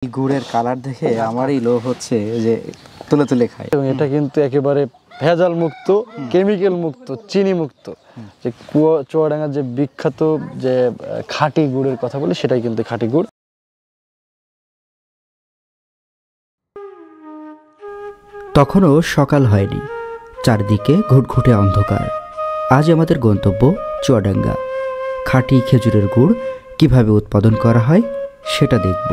গুড়ের কালার দেখে আমারই লোভ হচ্ছে যে তুলে তুলে খাই। এবং এটা কিন্তু একেবারে ভেজাল মুক্ত, কেমিক্যাল মুক্ত, চিনি মুক্ত। যে চুয়াডাঙ্গার যে বিখ্যাত যে খাঁটি গুড়ের কথা বলি, সেটাই কিন্তু খাঁটি গুড়। তখনও সকাল হয়নি, চারদিকে ঘুটঘুটে অন্ধকার। আজ আমাদের গন্তব্য চুয়াডাঙ্গা। খাঁটি খেজুরের গুড় কিভাবে উৎপাদন করা হয় সেটা দেখব।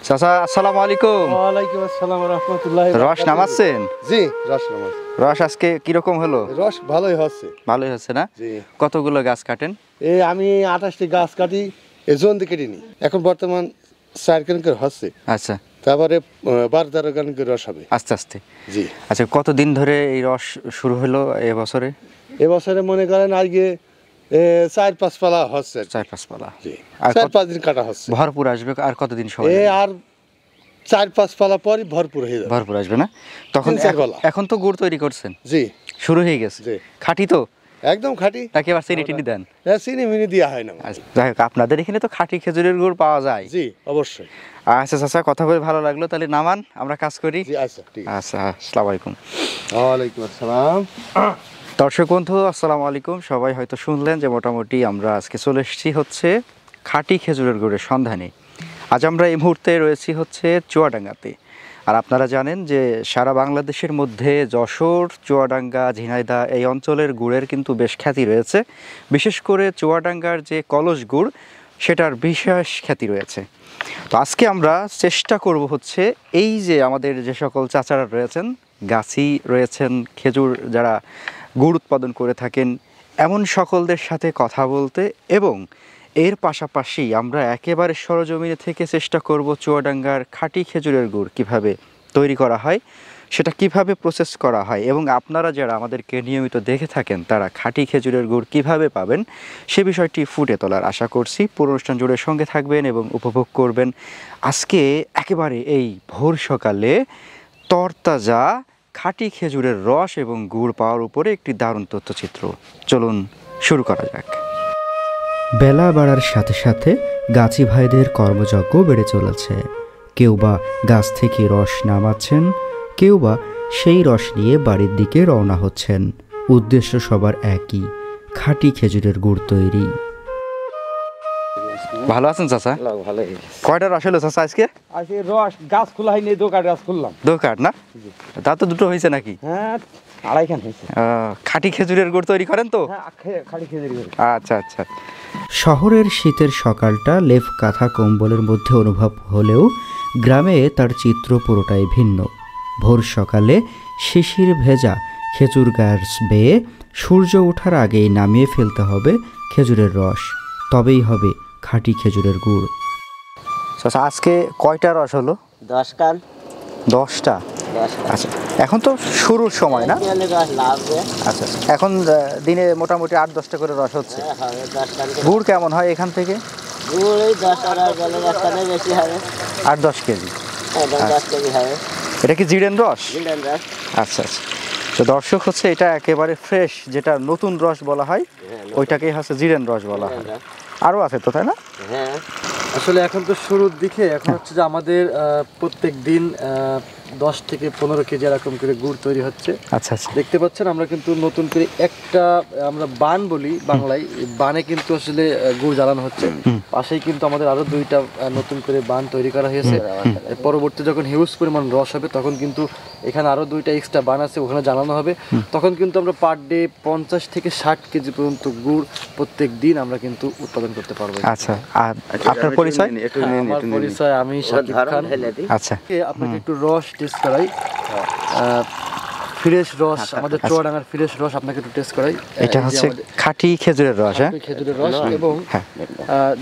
চাচা আসসালামু আলাইকুম। ওয়ালাইকুম আসসালাম ওয়া রাহমাতুল্লাহি। রস নামাচ্ছেন? জি, রস নামাজ। রস আজকে কিরকম হলো? রস ভালোই হচ্ছে। ভালোই হচ্ছে না? জি। কতগুলো গাছ কাটেন? এই আমি 28টি গাছ কাটি, এজন দিয়ে কেটিনি। এখন বর্তমান 4 কান করে হচ্ছে। আচ্ছা, তারপরে 12-13 কান করে রস হবে আস্তে আস্তে। জি। আচ্ছা, কতদিন ধরে এই রস শুরু হলো এবছরে? এবছরে মনে করেন আজকে 4-5 পালা হচ্ছে। 4-5 পালা। জি। আর 4-5 দিন কাটা হচ্ছে। ভরপুর আসবে আর কতদিন সময়? আর 4-5 পালা পরই ভরপুর হয়ে যাবে। ভরপুর আসবে না? তখন 3-4 পালা। এখন তো গুড় তৈরি করছেন? জি। শুরু হয়ে গেছে? জি। খাঁটি তো? একদম খাঁটি। তাকে আবার চিনি টিনি দেন? হ্যাঁ, চিনি মিনি দেওয়া হয় না। আচ্ছা, যাই হোক, আপনাদের এখানে তো খাঁটি খেজুরের গুড় পাওয়া যায়। জি, অবশ্যই। আচ্ছা চাচা, কথা বলে ভালো লাগলো। তাহলে নামান, আমরা কাজ করি। জি, আচ্ছা, ঠিক আছে। আচ্ছা, আসসালামু আলাইকুম। ওয়ালাইকুম আসসালাম। দর্শক বন্ধু আসসালামু আলাইকুম। সবাই হয়তো শুনলেন যে মোটামুটি আমরা আজকে চলে এসেছি হচ্ছে খাঁটি খেজুরের গুড়ের সন্ধানে। আজ আমরা এই মুহূর্তে রয়েছি হচ্ছে চুয়াডাঙ্গাতে। আর আপনারা জানেন যে সারা বাংলাদেশের মধ্যে যশোর, চুয়াডাঙ্গা, ঝিনাইদহ এই অঞ্চলের গুড়ের কিন্তু বেশ খ্যাতি রয়েছে। বিশেষ করে চুয়াডাঙ্গার যে কলস গুড়, সেটার বিশেষ খ্যাতি রয়েছে। তো আজকে আমরা চেষ্টা করব হচ্ছে এই যে আমাদের যে সকল চাচারা রয়েছেন, গাছি রয়েছেন, খেজুর যারা গুড় উৎপাদন করে থাকেন, এমন সকলদের সাথে কথা বলতে, এবং এর পাশাপাশি আমরা একেবারে সরজমিনে থেকে চেষ্টা করব চুয়াডাঙ্গার খাঁটি খেজুরের গুড় কিভাবে তৈরি করা হয়, সেটা কিভাবে প্রসেস করা হয়, এবং আপনারা যারা আমাদেরকে নিয়মিত দেখে থাকেন তারা খাঁটি খেজুরের গুড় কিভাবে পাবেন সে বিষয়টি ফুটে তোলার আশা করছি। পুরো অনুষ্ঠান জুড়ে সঙ্গে থাকবেন এবং উপভোগ করবেন। আজকে একেবারে এই ভোর সকালে তরতাজা খাঁটি খেজুরের রস এবং গুড় পাওয়ার উপরে একটি দারুণ তথ্যচিত্র। চলুন শুরু করা যাক। বেলা বাড়ার সাথে সাথে গাছি ভাইদের কর্মযজ্ঞ বেড়ে চলেছে। কেউ বা গাছ থেকে রস নামাচ্ছেন, কেউ বা সেই রস নিয়ে বাড়ির দিকে রওনা হচ্ছেন। উদ্দেশ্য সবার একই, খাঁটি খেজুরের গুড় তৈরি। ভালো আছেন চাচা? ভালোই। কয়টা রস হলো চাচা আজকে? আজকে রস গাছ খোলা হয়নি, দোকান গাছ খুললাম। দু কাঠ না? তা তো দুটো হয়েছে নাকি? হ্যাঁ, 2.5 খান হয়েছে। খাঁটি খেজুরের গুড় তৈরি করেন তো? হ্যাঁ, খাঁটি খেজুর গুড়। আচ্ছা আচ্ছা। শহরের শীতের সকালটা লেপ কাঁথা কম্বলের মধ্যে অনুভব হলেও গ্রামে তার চিত্র পুরোটাই ভিন্ন। ভোর সকালে শিশির ভেজা খেজুর গাছ বেয়ে সূর্য ওঠার আগেই নামিয়ে ফেলতে হবে খেজুরের রস, তবেই হবে খাঁটি খেজুরের গুড়। চাচা আজকে কয়টা রস হলো? 10 কান। 10টা? 10 কান। আচ্ছা, এখন তো শুরুর সময় না? রস লাগবে। আচ্ছা, এখন দিনে মোটামুটি 8-10টা করে রস হচ্ছে। হ্যাঁ, হবে 10 কান। গুড় কেমন হয় এখান থেকে? গুড় ওই 10 টাকা গেলে 10 টাকা বেশি হবে। 8-10 কেজি। একদম 10 কেজি হবে। এটা কি জিরেন রস? জিরেন রস। আচ্ছা আচ্ছা। তো দর্শক হচ্ছে এটা একেবারে ফ্রেশ, যেটা নতুন রস বলা হয়, ওইটাকেই হচ্ছে জিরেন রস বলা হয়। আরও আছে তো, তাই না? হ্যাঁ। আসলে এখন তো শুরুর দিকে, এখন হচ্ছে যে আমাদের প্রত্যেক দিন 10 থেকে 15 কেজি এরকম করে গুড় তৈরি হচ্ছে। আচ্ছা আচ্ছা। দেখতে পাচ্ছেন আমরা কিন্তু নতুন করে একটা আমরা বান বলি বাংলায়, এই বানে কিন্তু আসলে গুড় জ্বালানো হচ্ছে। পাশেই কিন্তু আমাদের আরো 2টা নতুন করে বান তৈরি করা হয়েছে। পরবর্তী যখন হিউজ পরিমাণ রস হবে তখন কিন্তু এখানে আরো 2টা এক্সট্রা বান আছে, ওখানে জ্বালানো হবে। তখন কিন্তু আমরা পার ডে 50 থেকে 60 কেজি পর্যন্ত গুড় প্রত্যেক দিন আমরা কিন্তু উৎপাদন করতে পারবো। আচ্ছা, আর আপনার পরিচয়? আমার পরিচয়, আমি শাকিব খান। আচ্ছা, আপনাকে একটু রস টেস্ট করাই, ফ্রেশ রস, আমাদের চুয়াডাঙ্গার ফ্রেশ রস আপনাকে একটু টেস্ট করাই। এটা হচ্ছে খাঁটি খেজুরের রস। হ্যাঁ, খেজুরের রস। এবং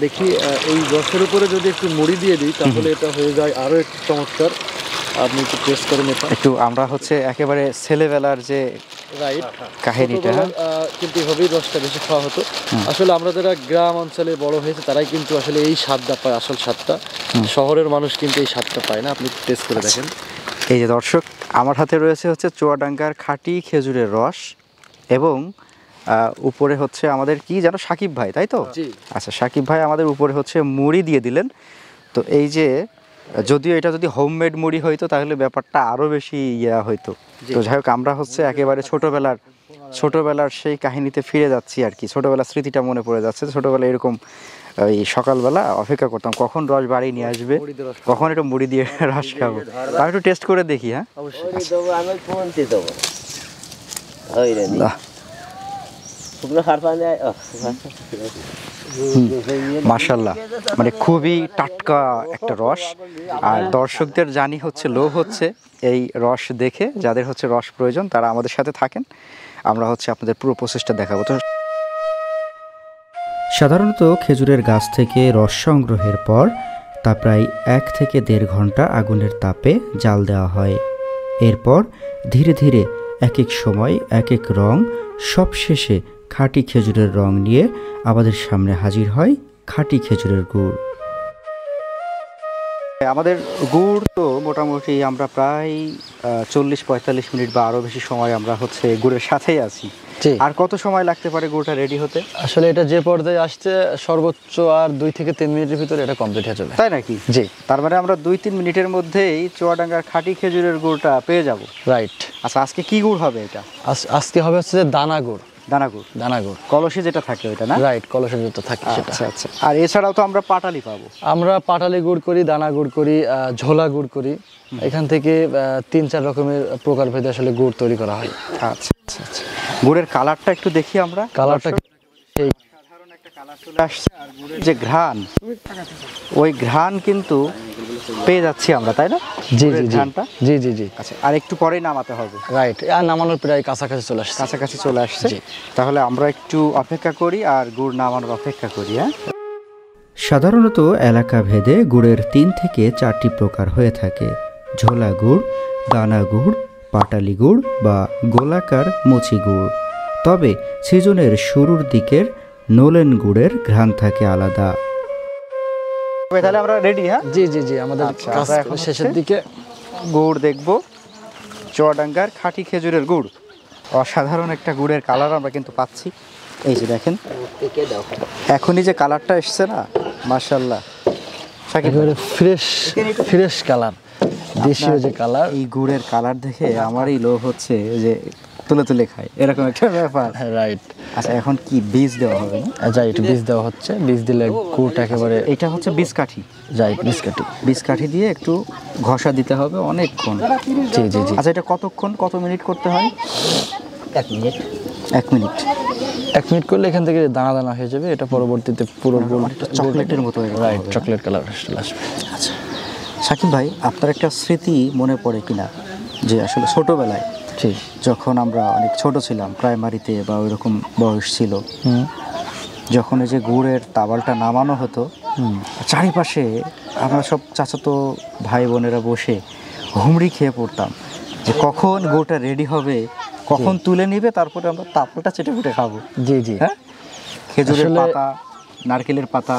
দেখি এই রসের উপরে যদি একটু মুড়ি দিয়ে দিই তাহলে এটা হয়ে যায় আরো একটু চমৎকার। আপনি একটু টেস্ট করেন এটা একটু। আমরা হচ্ছে একেবারে ছেলেবেলার যে কাহিনীটা, কিন্তু এভাবেই রসটা বেশি খাওয়া হতো। আসলে আমরা যারা গ্রাম অঞ্চলে বড় হয়েছে তারাই কিন্তু আসলে এই স্বাদটা পায়, আসল স্বাদটা। শহরের মানুষ কিন্তু এই স্বাদটা পায় না। আপনি টেস্ট করে দেখেন। এই যে দর্শক, আমার হাতে রয়েছে হচ্ছে চুয়াডাঙ্গার খাঁটি খেজুরের রস, এবং উপরে হচ্ছে আমাদের কি যেন সাকিব ভাই, তাই তো? জি। আচ্ছা, সাকিব ভাই আমাদের উপরে হচ্ছে মুড়ি দিয়ে দিলেন। তো এই যে যদিও এটা যদি হোমমেড মুড়ি হইতো তাহলে ব্যাপারটা আরো বেশি ইয়া হইতো। তো যাই হোক, আমরা হচ্ছে একেবারে ছোটবেলার সেই কাহিনীতে ফিরে যাচ্ছি আর কি। ছোটবেলার স্মৃতিটা মনে পড়ে যাচ্ছে। ছোটবেলায় এরকম এই সকালবেলা অপেক্ষা করতাম কখন রস বাড়ি নিয়ে আসবে, কখন একটু মুড়ি দিয়ে রস খাবো। আমি একটু টেস্ট করে দেখি। হ্যাঁ, ওই দেবো, আমি পৌঁছে দেবো। ওই রে নি। বাহ। শুকনো খার পানি মাশাআল্লাহ, মানে খুবই টাটকা একটা রস। আর দর্শকদের জানি হচ্ছে লোভ হচ্ছে এই রস দেখে, যাদের হচ্ছে রস প্রয়োজন তারা আমাদের সাথে থাকেন, আমরা হচ্ছে আপনাদের পুরো প্রসেসটা দেখাবো। তো সাধারণত খেজুরের গাছ থেকে রস সংগ্রহের পর তা প্রায় 1 থেকে 1.5 ঘন্টা আগুনের তাপে জাল দেওয়া হয়। এরপর ধীরে ধীরে এক এক সময় এক এক রং, সবশেষে খাঁটি খেজুরের রং নিয়ে আমাদের সামনে হাজির হয় খাঁটি খেজুরের গুড়। আমাদের গুড় তো মোটামুটি আমরা প্রায় 40-45 মিনিট বা আরও বেশি সময় আমরা হচ্ছে গুড়ের সাথেই আছি। জি। আর কত সময় লাগতে পারে গুড়টা রেডি হতে? আসলে এটা যে পর্যায়ে আসছে সর্বোচ্চ আর 2 থেকে 3 মিনিটের ভিতরে এটা কমপ্লিট হয়ে যাবে। তাই নাকি? জি। তার মানে আমরা 2-3 মিনিটের মধ্যেই চুয়াডাঙ্গার খাঁটি খেজুরের গুড়টা পেয়ে যাব। রাইট। আচ্ছা, আজকে কি গুড় হবে এটা? আজকে হবে হচ্ছে যে দানা গুড়। দানা গুড়। দানা গুড়, কলসি যেটা থাকে ওইটা না? রাইট, কলসের যুক্ত থাকে সেটা। আচ্ছা আচ্ছা। আর এছাড়াও তো আমরা পাটালি পাবো। আমরা পাটালি গুড় করি, দানা গুড় করি, ঝোলা গুড় করি। এখান থেকে 3-4 রকমের প্রকারভেদে আসলে গুড় তৈরি করা হয়। আচ্ছা আচ্ছা আচ্ছা। গুড়ের কালারটা একটু দেখি আমরা। কালারটা সেই সাধারণ একটা কালার চলে আসছে। আর গুড়ের যে ঘ্রাণ, ওই ঘ্রাণ কিন্তু পেয়ে যাচ্ছি আমরা, তাই না? জি গুড়ের জি জি ঘ্রাণটা। জি জি জি আচ্ছা, আর একটু পরেই নামাতে হবে। রাইট। আর নামানোর প্রায় কাছাকাছি চলে আসছে। কাছাকাছি চলে আসছে। জি। তাহলে আমরা একটু অপেক্ষা করি আর গুড় নামানোর অপেক্ষা করি। হ্যাঁ, সাধারণত এলাকা ভেদে গুড়ের 3 থেকে 4টি প্রকার হয়ে থাকে: ঝোলা গুড়, দানা গুড়, পাটালি গুড় বা গোলাকার মুচি গুড়। তবে সিজনের শুরুর দিকের নোলেন গুড়ের ঘ্রাণ থাকে আলাদা। তাহলে আমরা রেডি। হ্যাঁ, জি জি জি, আমাদের আচ্ছা, কাজ আমরা এখন শেষের হচ্ছে দিকে। গুড় দেখবো, চুয়াডাঙ্গার খাঁটি খেজুরের গুড়। অসাধারণ একটা গুড়ের কালার আমরা কিন্তু পাচ্ছি। এই যে দেখেন, থেকে দাও। এখনই যে কালারটা এসছে না, মাশাআল্লাহ। সাকিব ভাই, একেবারে ফ্রেশ কালার, দেশীয় যে কালার। এই গুড়ের কালার দেখে আমারই লোভ হচ্ছে যে তুলে তুলে খাই, এরকম একটা ব্যাপার। রাইট। আচ্ছা, এখন কি বীজ দেওয়া হবে না? যাই, একটু বীজ দেওয়া হচ্ছে। বীজ দিলে গুড়টা একেবারে এটা হচ্ছে বীজ কাঠি। যাই, বীজ কাটি। বীজ কাঠি দিয়ে একটু ঘষা দিতে হবে অনেকক্ষণ। জি জি জি। আচ্ছা, এটা কতক্ষণ, কত মিনিট করতে হয়? 1 মিনিট। 1 মিনিট। 1 মিনিট করলে এখান থেকে দানা দানা হয়ে যাবে। এটা পরবর্তীতে পুরো অনেকটা চকলেটের মতো হয়ে যাবে। রাইট, চকলেট কালার চলে আসবে। আচ্ছা, সাকিব ভাই, আপনার একটা স্মৃতি মনে পড়ে কিনা যে আসলে ছোটবেলায় জি। যখন আমরা অনেক ছোট ছিলাম, প্রাইমারিতে বা ওইরকম বয়স ছিল, যখন এই যে গুড়ের তাবালটা নামানো হতো, চারিপাশে আমরা সব চাচাতো ভাই বোনেরা বসে হুমড়ি খেয়ে পড়তাম যে কখন গুড়টা রেডি হবে, কখন তুলে নিবে, তারপরে আমরা তাবালটা চেটে ফুটে খাবো। জি জি। হ্যাঁ, খেজুরের আসলে- পাতা, নারকেলের পাতা,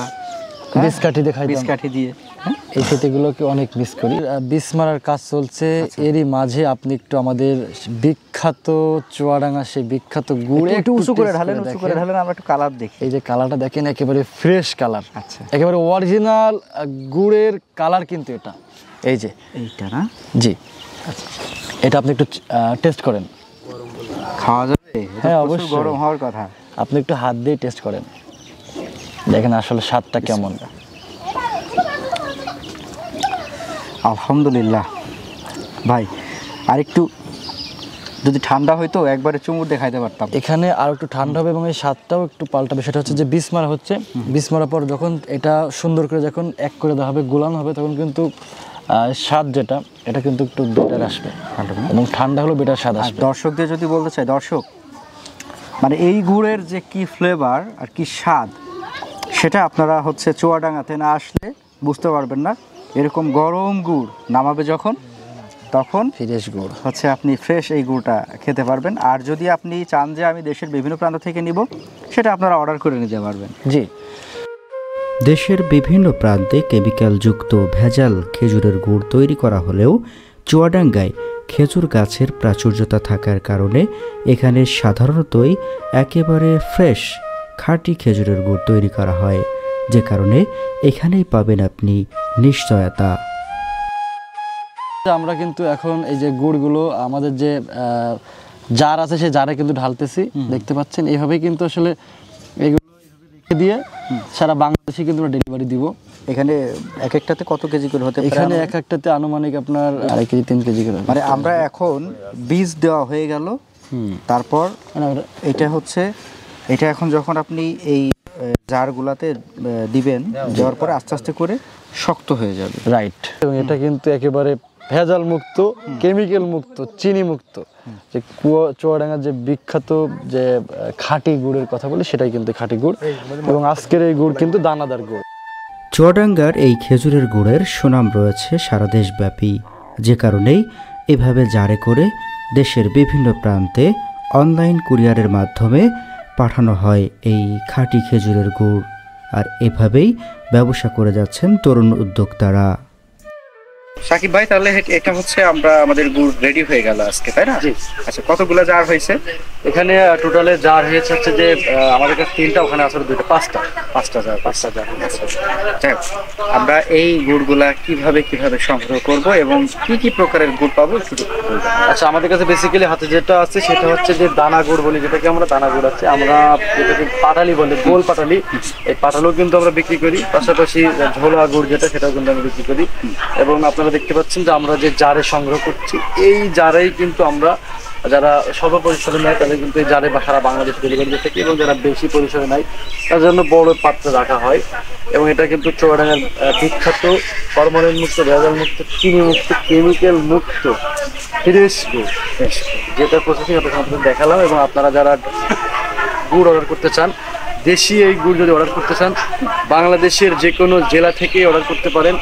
বীজ কাঠি দিয়ে খাইতাম। বীজ কাঠি দিয়ে। হ্যাঁ, এই স্মৃতিগুলোকে অনেক মিস করি। বীজ মারার কাজ চলছে, এরই মাঝে আপনি একটু আমাদের বিখ্যাত চুয়াডাঙ্গা সেই বিখ্যাত গুড় একটু উঁচু করে taste ঢালেন, উঁচু করে দেখেন। ঢালেন, আমরা একটু কালার দেখি। এই যে কালারটা দেখেন, একেবারে ফ্রেশ কালার। আচ্ছা, একেবারে অরিজিনাল গুড়ের কালার কিন্তু এটা। এই যে এইটা না? জি, এটা আপনি একটু টেস্ট করেন। খাওয়া যাবে? এটা হ্যাঁ, প্রচুর অবশ্যই। গরম হওয়ার কথা। আপনি একটু হাত দিয়ে টেস্ট করেন, দেখেন আসলে স্বাদটা কেমন। আলহামদুলিল্লাহ ভাই, আর একটু যদি ঠান্ডা হইতো একবারে চুমুর দিয়ে খাইতে পারতাম। এখানে আর একটু ঠান্ডা হবে এবং এই স্বাদটাও একটু পাল্টাবে। সেটা হচ্ছে যে বীজ মারা হচ্ছে, বীজ মারার পর যখন এটা সুন্দর করে যখন এক করে দেওয়া হবে, গোলানো হবে, তখন কিন্তু স্বাদ যেটা, এটা কিন্তু একটু বেটার আসবে এবং ঠান্ডা হলেও বেটার স্বাদ আর আসবে। দর্শকদের যদি বলতে চাই, দর্শক মানে এই গুড়ের যে কি ফ্লেভার আর কি স্বাদ, সেটা আপনারা হচ্ছে চুয়াডাঙ্গাতে না আসলে বুঝতে পারবেন না। এরকম গরম গুড় নামাবে যখন, তখন ফ্রেশ গুড় হচ্ছে আপনি ফ্রেশ এই গুড়টা খেতে পারবেন। আর যদি আপনি চান যে আমি দেশের বিভিন্ন প্রান্ত থেকে নিব, সেটা আপনারা অর্ডার করে নিতে পারবেন। জি। দেশের বিভিন্ন প্রান্তে কেমিক্যালযুক্ত ভেজাল খেজুরের গুড় তৈরি করা হলেও চুয়াডাঙ্গায় খেজুর গাছের প্রাচুর্যতা থাকার কারণে এখানে সাধারণতই একেবারে ফ্রেশ খাঁটি খেজুরের গুড় তৈরি করা হয়, যে কারণে এখানেই পাবেন আপনি নিশ্চয়তা। আমরা কিন্তু এখন এই যে গুড়গুলো আমাদের যে জার আছে সেই জারে কিন্তু ঢালতেছি, দেখতে পাচ্ছেন। এইভাবেই কিন্তু আসলে এগুলো রেখে দিয়ে সারা বাংলাদেশে কিন্তু আমরা ডেলিভারি দিব। এখানে এক একটাতে কত কেজি করে হতে পারে? এখানে এক একটাতে আনুমানিক আপনার 2.5 কেজি 3 কেজি করে। মানে আমরা এখন বীজ দেওয়া হয়ে গেল, তারপর এটা হচ্ছে, এটা এখন যখন আপনি এই জারগুলাতে দিবেন, দেওয়ার পরে আস্তে আস্তে করে শক্ত হয়ে যাবে। রাইট। এবং এটা কিন্তু একেবারে ভেজাল মুক্ত, কেমিক্যাল মুক্ত, চিনি মুক্ত। যে চুয়াডাঙ্গার যে বিখ্যাত যে খাঁটি গুড়ের কথা বলি, সেটাই কিন্তু খাঁটি গুড়। এবং আজকের এই গুড় কিন্তু দানাদার গুড়। চুয়াডাঙ্গার এই খেজুরের গুড়ের সুনাম রয়েছে সারা দেশব্যাপী, যে কারণেই এভাবে জারে করে দেশের বিভিন্ন প্রান্তে অনলাইন কুরিয়ারের মাধ্যমে পাঠানো হয় এই খাঁটি খেজুরের গুড়। আর এভাবেই ব্যবসা করে যাচ্ছেন তরুণ উদ্যোক্তারা। সাকিব ভাই, তাহলে এটা হচ্ছে আমরা আমাদের গুড় রেডি হয়ে গেল আজকে, তাই না? আচ্ছা, কতগুলো জার হয়েছে এখানে? টোটালে জার হয়েছে হচ্ছে যে আমাদের কাছে 3টা, ওখানে আসলে 2টা, 5টা জার। যাই হোক, আমরা এই গুড়গুলা কিভাবে সংগ্রহ করব এবং কি প্রকারের গুড় পাবো একটু বলবেন? আচ্ছা, আমাদের কাছে বেসিক্যালি হাতে যেটা আছে সেটা হচ্ছে যে দানা গুড় বলি, যেটাকে আমরা দানা গুড় আছে, আমরা যেটাকে পাটালি বলি, গোল পাটালি। এই পাটালিও কিন্তু আমরা বিক্রি করি, পাশাপাশি ঝোলা গুড় যেটা, সেটাও কিন্তু আমরা বিক্রি করি। এবং আপনারা দেখতে পাচ্ছেন যে আমরা যে জারে সংগ্রহ করছি, এই জারেই কিন্তু আমরা, যারা স্বল্প পরিসরে নেয় তাদের কিন্তু এই জারে সারা বাংলাদেশ ডেলিভারি দিয়ে থাকি, এবং যারা বেশি পরিসরে নেয় তার জন্য বড় পাত্রে রাখা হয়। এবং এটা কিন্তু চুয়াডাঙ্গার বিখ্যাত ফরমালিন মুক্ত, ভেজাল মুক্ত, চিনি মুক্ত, কেমিক্যাল মুক্ত ফ্রেশ গুড়, যেটা প্রসেসিং আপনাদের দেখালাম। এবং আপনারা যারা গুড় অর্ডার করতে চান, দেশি এই গুড় যদি অর্ডার করতে চান, বাংলাদেশের যে কোনো জেলা থেকে অর্ডার করতে পারেন,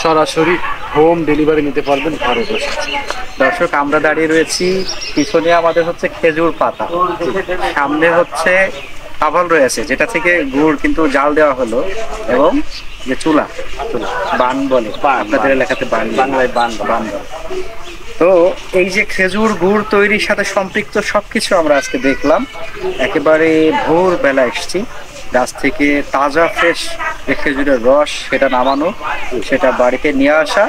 সরাসরি হোম ডেলিভারি নিতে পারবেন ঘরে বসে। দর্শক, আমরা দাঁড়িয়ে রয়েছি, পিছনে আমাদের হচ্ছে খেজুর পাতা, সামনে হচ্ছে আভাল রয়েছে, যেটা থেকে গুড় কিন্তু জাল দেওয়া হলো, এবং যে চুলা বান বলে, আপনাদের এলাকাতে বান, বাংলায় বান। তো এই যে খেজুর গুড় তৈরির সাথে সম্পৃক্ত সবকিছু আমরা আজকে দেখলাম। একেবারে ভোর বেলা এসেছি, গাছ থেকে তাজা ফ্রেশ যে খেজুরের রস, সেটা নামানো, সেটা বাড়িতে নিয়ে আসা,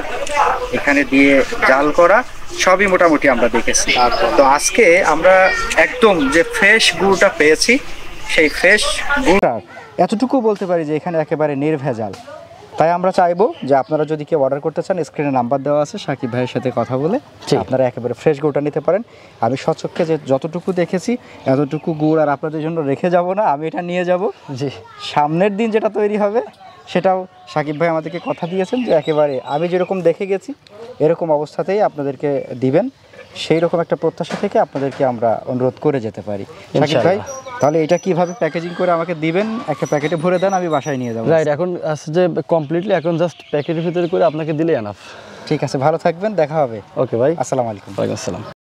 এখানে দিয়ে জাল করা, সবই মোটামুটি আমরা দেখেছি। তো আজকে আমরা একদম যে ফ্রেশ গুড়টা পেয়েছি, সেই ফ্রেশ গুড়টা এতটুকু বলতে পারি যে এখানে একেবারে নির্ভেজাল। তাই আমরা চাইবো যে আপনারা যদি কেউ অর্ডার করতে চান, স্ক্রিনে নাম্বার দেওয়া আছে, সাকিব ভাইয়ের সাথে কথা বলে আপনারা একেবারে ফ্রেশ গুড়টা নিতে পারেন। আমি স্বচক্ষে যে যতটুকু দেখেছি, এতটুকু গুড় আর আপনাদের জন্য রেখে যাব না, আমি এটা নিয়ে যাব। জি, সামনের দিন যেটা তৈরি হবে সেটাও সাকিব ভাই আমাদেরকে কথা দিয়েছেন যে একেবারে আমি যেরকম দেখে গেছি এরকম অবস্থাতেই আপনাদেরকে দিবেন। সেই রকম একটা প্রত্যাশা থেকে আপনাদেরকে আমরা অনুরোধ করে যেতে পারি। সাকিব ভাই, তাহলে এটা কিভাবে প্যাকেজিং করে আমাকে দিবেন? একটা প্যাকেটে ভরে দেন, আমি বাসায় নিয়ে যাবো। রাইট, এখন যে কমপ্লিটলি এখন জাস্ট প্যাকেটের ভিতরে করে আপনাকে দিলে এনাফ। ঠিক আছে, ভালো থাকবেন, দেখা হবে। ওকে ভাই, আসসালামু আলাইকুম। ওয়ালাইকুম আসসালাম।